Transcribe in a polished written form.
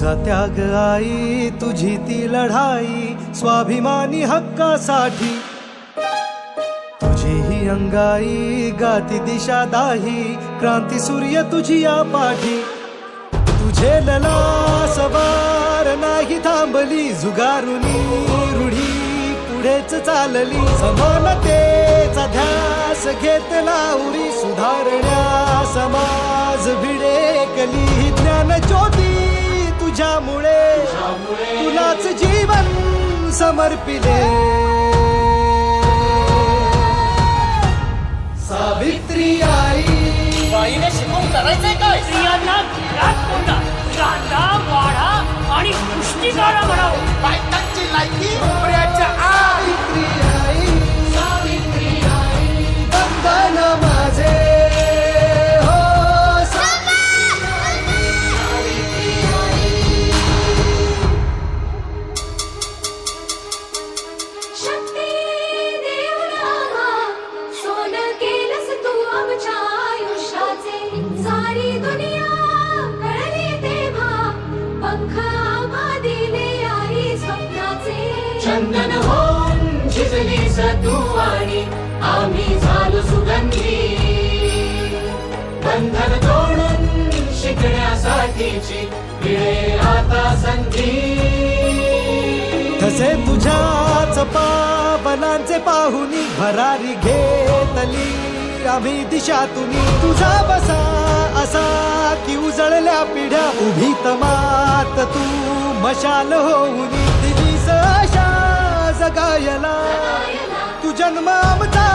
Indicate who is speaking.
Speaker 1: तुझा त्याग आई, तुझी ती लढाई स्वाभिमानी हक्कासाठी, तुझी ही अंगाई गाती दिशा दाही, क्रांती सूर्य तुझी या पाठी. तुझे लला सवार नाही थांबली, झुगारुनी रूढी पुढेच चालली. समानतेचा ध्यास घेतला उरी, सुधारण्या समाज भिडेकली. ज्ञान ज्योती तुझ्यामुळे तुलाच जीवन समर्पिले. सावित्री आई,
Speaker 2: बाईने शिकवून करायचंय काय?
Speaker 3: स्त्रियांना घरात कोंडा, कांदा वाढा आणि कुस्ती करा म्हणावं.
Speaker 2: बायकांची लायकी नोकऱ्याच्या आत.
Speaker 1: सावित्री आई, वंदन माझे हो.
Speaker 4: शक्ती देवना सोनं केलंस तू आमच्या आयुष्याचे. सारी दुनिया कळली तेव्हा पंख आम्हा दिले आई स्वप्नाचे.
Speaker 5: चंदन होऊन झिजलीस तू आणि आम्ही झालो सुगंधी. बंधन तोडून शिकण्यासाठीची मिळे आता संधी.
Speaker 1: तसे तुझ्याच पावलांचे पाहुनी भरारी घेतली आम्ही दिशा तुम्ही. तुझा बसा असा की उजळल्या पिढ्या, उभी तमात तू मशाल होऊनी. दिलीस आशा जगायला, तू जन्म आमचा